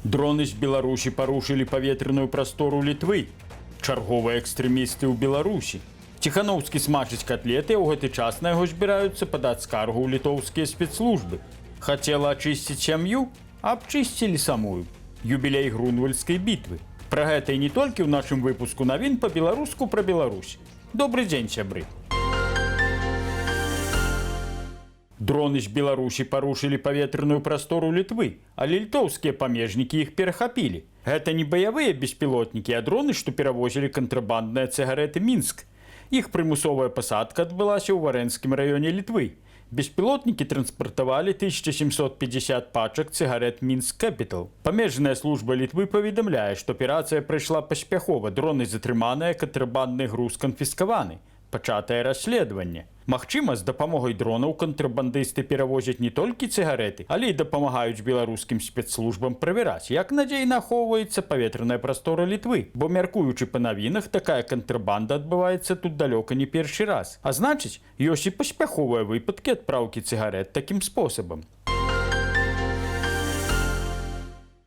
Дроны з Беларусі парушылі паветраную прастору Літвы. Чарговыя экстрэмісты ў Беларусі. Ціхановскі смажыць котлеты, а ў гэты час на яго збіраюцца падаць скаргу ў літоўскія спецслужбы. Хацела ачысціць сям'ю, а абчысцілі самую. Юбілей Грунвальдскай бітвы. Пра гэта і не толькі ў нашым выпуску навін па-беларуску пра Беларусь. Добры дзень, сябры. Дроны з Беларусі парушылі паветраную прастору Літвы, але літоўскія памежнікі іх перахапілі. Гэта не баявыя беспілотнікі, а дроны, што перавозілі кантрабандныя цыгарэты Мінск. Іх прымусовая пасадка адбылася ў Варэнскім раёне Літвы. Беспілотнікі транспартавалі 1750 пачак цыгарэт Мінск Кэпітал. Памежная служба Літвы паведамляе, што аперацыя прайшла паспяхова, дроны затрыманыя, кантрабандны груз канфіскаваны. Пачатае расследаванне. Магчыма, з дапамогай дронаў кантрабандысты перавозяць не толькі цыгарэты, але і дапамагаюць беларускім спецслужбам правяраць, як надзейна ахоўваецца паветраная прастора Літвы. Бо, мяркуючы па навінах, такая кантрабанда адбываецца тут далёка не першы раз. А значыць, ёсць і паспяховыя выпадкі адпраўкі цыгарэт такім спосабам.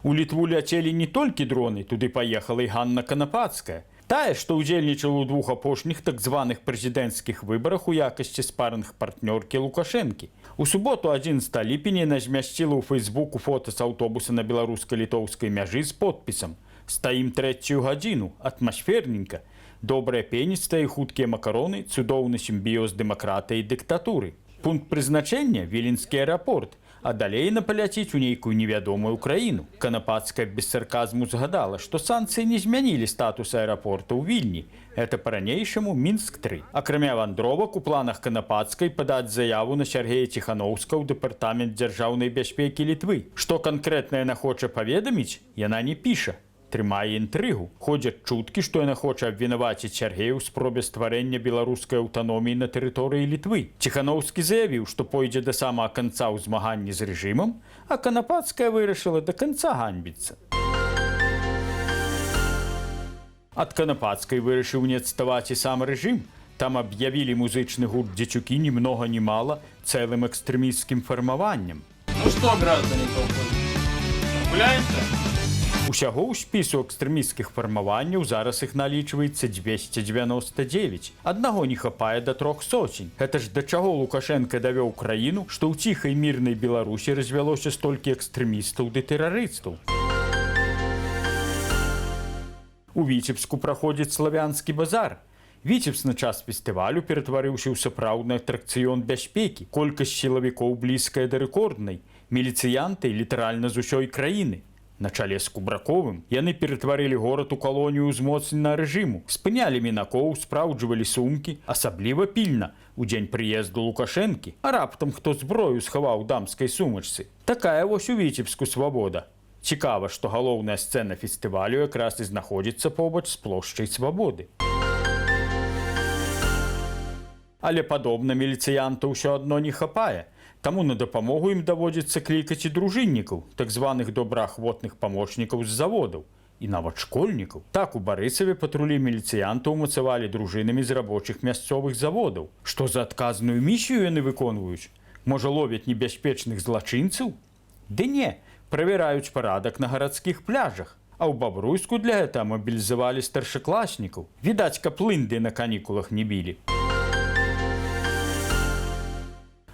У Літву ляцелі не толькі дроны, туды паехала і Ганна Канапацкая. Тая, што ўдзельнічала ў двух апошніх так званых прэзідэнцкіх выбарах у якасці спарынг-партнёркі Лукашэнкі. У суботу 11 ліпеня яна змясціла ў Фэйсбуку фота з аўтобуса на беларуска-літоўскай мяжы з подпісам «Стаім трэцюю гадзіну, атмасферненька, добрая пеністая і хуткія макароны, цудоўны сімбіёз дэмакратыі і дыктатуры». Пункт прызначэння – Віленскі аэрапорт, а далей яна паляціць у нейкую невядомую краіну. Канапацкая без сарказму згадала, што санкцыі не змянілі статус аэрапорта ў Вільні. Это па-ранейшаму Мінск-3. Акрамя вандровак, у планах Канапацкай падаць заяву на Сяргея Ціхановска ў Дэпартамент дзяржаўнай бяспекі Літвы. Што канкрэтна яна хоча паведаміць, яна не піша. Трымае інтрыгу. Ходзяць чуткі, што яна хоча абвінаваціць Сяргея ў спробе стварэння беларускай аўтаноміі на тэрыторыі Літвы. Ціхановскі заявіў, што пойдзе да самага канца ў змаганні з рэжымам, а Канапацкая вырашыла да канца ганьбіцца. Ад Канапацкай вырашыў не адставаць і сам рэжым. Там аб'явілі музычны гурт «Дзецюкі» ні многа ні мала цэлым экстрэмісцкім фармаваннем. Ну што, граждане толпы, гуляемся? Усяго ў спісу экстрэмісцкіх фармаванняў зараз іх налічваецца 299. Аднаго не хапае да 300. Гэта ж да чаго Лукашенка давёў краіну, што ў ціхай мірнай Беларусі развялося столькі экстрэмістаў ды тэрарыстаў. У Віцебску праходзіць славянскі базар. Віцебск на час фестывалю ператварыўся ў сапраўдны атракцыён бяспекі. Колькасць сілавікоў блізкая да рэкорднай. Міліцыянты літаральна з усёй краіны. На чале з Кубраковым яны ператварылі горад у калонію ўзмоцнена рэжыму, спынялі мінакоў, спраўджвалі сумкі, асабліва пільна у дзень прыезду Лукашэнкі, а раптам хто зброю схаваў у дамскай сумачцы. Такая вось у Віцебску свабода. Цікава, што галоўная сцэна фестывалю якраз і знаходзіцца побач з плошчай Свабоды. Але падобна міліцыянтаў усё адно не хапае. Таму на дапамогу ім даводзіцца клікаць і дружыннікаў, так званых добраахвотных памочнікаў з заводаў, і нават школьнікаў. Так у Барысаве патрулі міліцыянтаў умацавалі дружынамі з рабочых мясцовых заводаў. Што за адказную місію яны выконваюць? Можа, ловяць небяспечных злачынцаў? Ды не, правяраюць парадак на гарадскіх пляжах. А ў Бабруйску для гэта мабілізавалі старшакласнікаў. Відаць, каб лынды на канікулах не білі.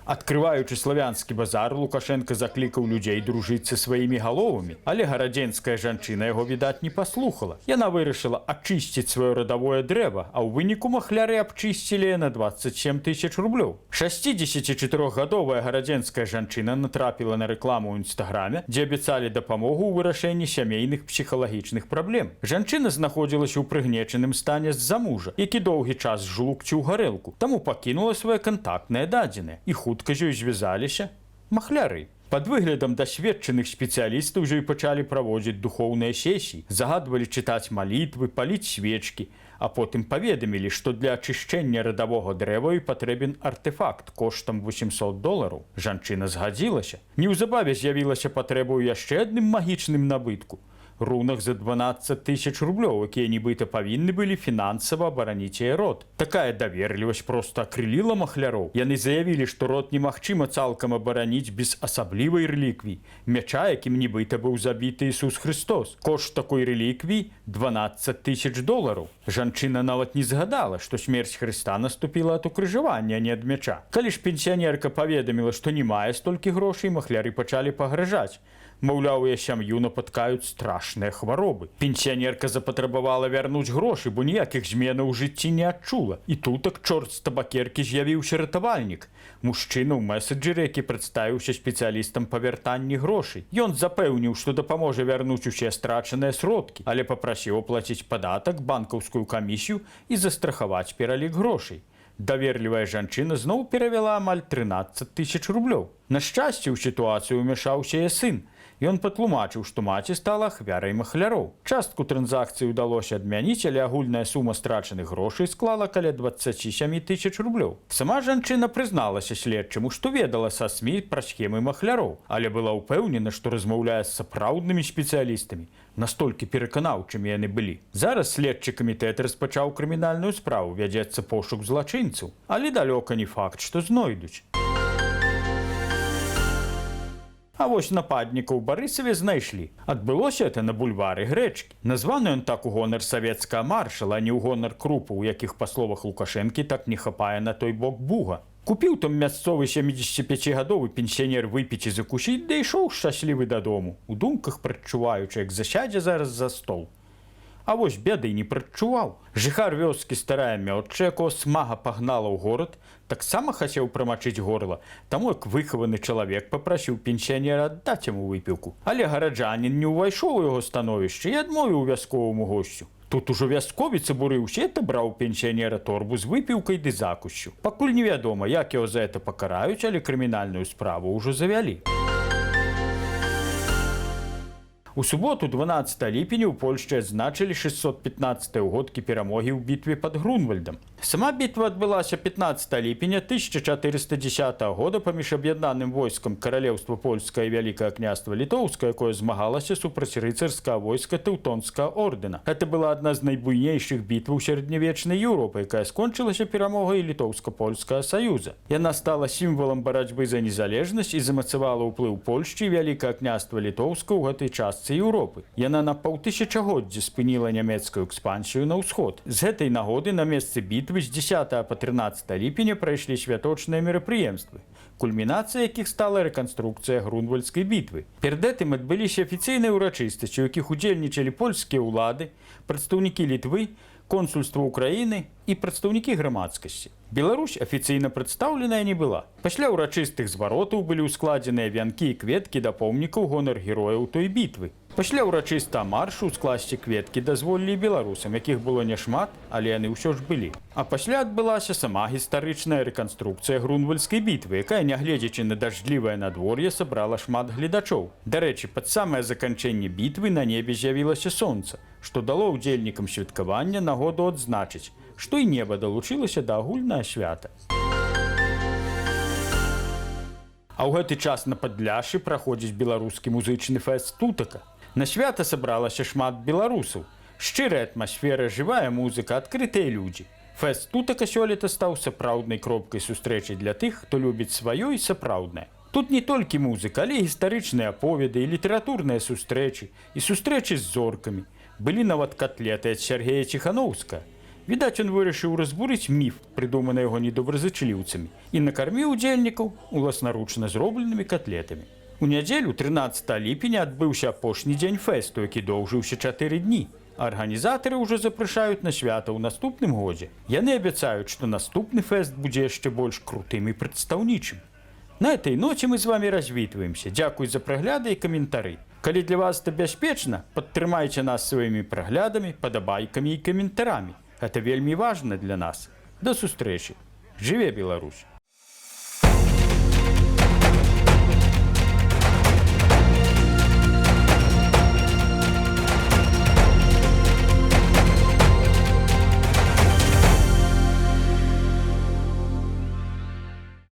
Адкрываючы славянскі базар, Лукашенка заклікаў людзей дружыць са сваімі галовамі, але гарадзенская жанчына яго, відаць, не паслухала. Яна вырашыла ачысціць сваё радавое дрэва, а ў выніку махляры абчысцілі на 27 000 рублёў. 64-гадовая гарадзенская жанчына натрапіла на рэкламу ў інстаграме, дзе абяцалі дапамогу ў вырашэнні сямейных псіхалагічных праблем. Жанчына знаходзілася ў прыгнечаным стане з-за мужа, які доўгі час жлукціў гарэлку, таму пакінула свае кантактныя дадзеныя. І хутка ж ёй звязаліся махляры. Пад выглядам дасведчаных спецыялістаў ўжо і пачалі праводзіць духоўныя сесіі, загадвалі чытаць малітвы, паліць свечкі, а потым паведамілі, што для ачышчэння радавога дрэва і патрэбен артэфакт коштам $800. Жанчына згадзілася. Неўзабаве з'явілася патрэба ў яшчэ адным магічным набытку. рунах за 12 тысяч рублёў, якія нібыта павінны былі фінансава абараніць яе род. Такая даверлівасць проста акрыліла махляроў. Яны заявілі, што род немагчыма цалкам абараніць без асаблівай рэліквіі, мяча, якім нібыта быў забіты Ісус Христос. Кошт такой рэліквіі – 12 тысяч долараў. Жанчына нават не згадала, што смерць Хрыста наступіла ад укрыжавання, а не ад мяча. Калі ж пенсіянерка паведаміла, што не мае столькі грошай, махляры пачалі пагражаць. Маўляў, яе сям'ю напаткаюць страшныя хваробы. Пенсіянерка запатрабавала вярнуць грошы, бо ніякіх зменаў у жыцці не адчула. І тутак чорт з табакеркі з'явіўся ратавальнік. Мужчына ў меседжеры, які прадставіўся спецыялістам па вяртанні грошай. Ён запэўніў, што дапаможа вярнуць усе страчаныя сродкі, але папрасіў аплаціць падатак, банкаўскую камісію і застрахаваць пералік грошай. Даверлівая жанчына зноў перавяла амаль 13 тысяч рублёў. На шчасце, ў сітуацыю ўмяшаўся яе сын. Ён патлумачыў, што маці стала ахвярай махляроў. Частку транзакцыі ўдалося адмяніць, але агульная сума страчаных грошай склала каля 27 тысяч рублёў. Сама жанчына прызналася следчаму, што ведала са СМІ пра схемы махляроў, але была ўпэўнена, што размаўляе з сапраўднымі спецыялістамі. Настолькі пераканаўчымі яны былі. Зараз следчы камітэт распачаў крымінальную справу, вядзецца пошук злачынцаў, але далёка не факт, што знойдуць. А вось нападніка ў Барысаве знайшлі. Адбылося это на бульвары Грэчкі. Названы ён так у гонар савецкага маршала, а не ў гонар крупу, у якіх, па словах Лукашэнкі, так не хапае на той бок Буга. Купіў там мясцовы 75гадовы пенсіянер выпіць і закусіць, да ішоў шчаслівы дадому, у думках прадчуваючы, як засядзе зараз за стол. А вось бяды не прадчуваў. Жыхар вёскі старая Мёдча, якого смага пагнала ў горад, таксама хацеў прамачыць горла, таму як выхаваны чалавек папрасіў пенсіянера аддаць яму выпіўку. Але гараджанін не ўвайшоў у яго становішча і адмовіў вясковаму госцю. Тут ужо вясковец абурыўся і адабраў пенсіянера торбу з выпіўкай ды закусцю. Пакуль невядома, як яго за гэта пакараюць, але крымінальную справу ўжо завялі. У суботу, 12 ліпеня, у Польшчы адзначылі 615-е ўгодкі перамогі ў бітве пад Грунвальдам. Сама бітва адбылася 15 ліпеня 1410 года паміж аб'яднаным войскам Каралеўства Польскае і Вялікае княства Літоўскае, якое змагалася супраць рыцарскага войска Тэўтонскага ордэна. Гэта была адна з найбуйнейшых бітваў сярэднявечнай Еўропы, якая скончылася перамогай Літоўска-Польскага саюза. Яна стала сімвалам барацьбы за незалежнасць і замацавала ўплыў Польшчы і Вялікае княства Літоўска ў гэтай частцы Еўропы. Яна на паўтысячагоддзя спыніла нямецкую экспансію на ўсход. З гэтай нагоды на месцы бітвы з 10 па 13 ліпеня прайшлі святочныя мерапрыемствы, кульмінацыя якіх стала рэканструкцыя Грунвальдскай бітвы. Перад гэтым адбыліся афіцыйныя ўрачыстасці, у якіх удзельнічалі польскія ўлады, прадстаўнікі Літвы, консульства Украіны і прадстаўнікі грамадскасці. Беларусь афіцыйна прадстаўленая не была. Пасля ўрачыстых зваротаў былі ўскладзеныя вянкі і кветкі да помнікаў гонар герояў той бітвы. Пасля ўрачыстага маршу скласці кветкі дазволілі беларусам, якіх было няшмат, але яны ўсё ж былі. А пасля адбылася сама гістарычная рэканструкцыя Грунвальдскай бітвы, якая, нягледзячы на дажджлівае надвор'е, сабрала шмат гледачоў. Дарэчы, пад самае заканчэнне бітвы на небе з'явілася сонца, што дало ўдзельнікам святкавання нагоду адзначыць, што і неба далучылася да агульнага свята. А ў гэты час на Падляшшы праходзіць беларускі музычны фэст «Тутака». На свята сабралася шмат беларусаў. Шчырая атмасфера, жывая музыка, адкрытыя людзі. Фэст «Тутака» сёлета стаў сапраўднай кропкай сустрэчы для тых, хто любіць сваё і сапраўднае. Тут не толькі музыка, але і гістарычныя аповеды, і літаратурныя сустрэчы, і сустрэчы з зоркамі. Былі нават катлеты ад Сяргея Ціханаўскага. Відаць, ён вырашыў разбурыць міф, прыдуманы яго недобразычліўцамі, і накарміў удзельнікаў уласнаручна зробленымі катлетамі. У нядзелю, 13 ліпеня, адбыўся апошні дзень фэсту, які доўжыўся 4 дні. Арганізатары ўжо запрашаюць на свята ў наступным годзе. Яны абяцаюць, што наступны фэст будзе яшчэ больш крутым і прадстаўнічым. На этой ноце мы з вами развітваемся. Дзякуй за прагляды і каментары. Калі для вас это бяспечна, падтрымайце нас сваімі праглядамі, падабайкамі і каментарамі. Гэта вельмі важна для нас. До сустрэчы. Жыве Беларусь!